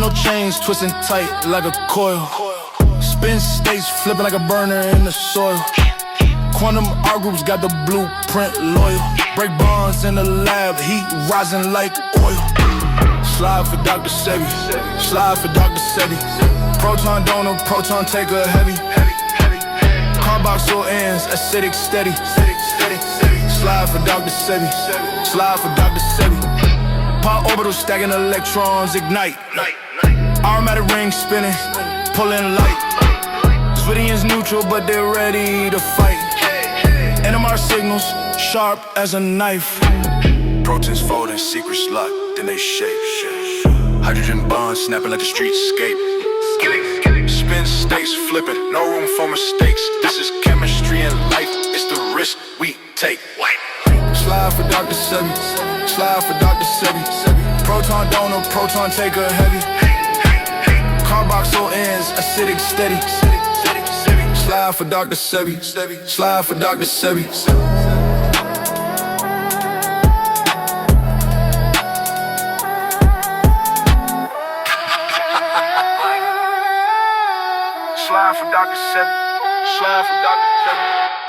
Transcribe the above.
no chains, twisting tight like a coil. Spin states, flipping like a burner in the soil. Quantum art groups got the blueprint loyal. Break bonds in the lab, heat rising like oil. Slide for Dr. Sebi, slide for Dr. Sebi. Proton donor, proton taker heavy. Carboxyl ends, acidic steady. Slide for Dr. Sebi, slide for Dr. Sebi. Power orbital stacking electrons ignite. Aromatic ring spinning, pulling light. Swidians neutral, but they're ready to fight. NMR signals, sharp as a knife. Protons folding, secrets locked, then they shake. Hydrogen bonds snapping like the streetscape. Spin states flipping, no room for mistakes. This is chemistry and life, it's the risk we take. Slide for Dr. Sebi, slide for Dr. Sebi. Proton donor, proton taker heavy. Carboxyl ends, acidic steady. Slide for Dr. Sebi, slide for Dr. Sebi. Slide for Dr. Sebi, slide for Dr. Sebi.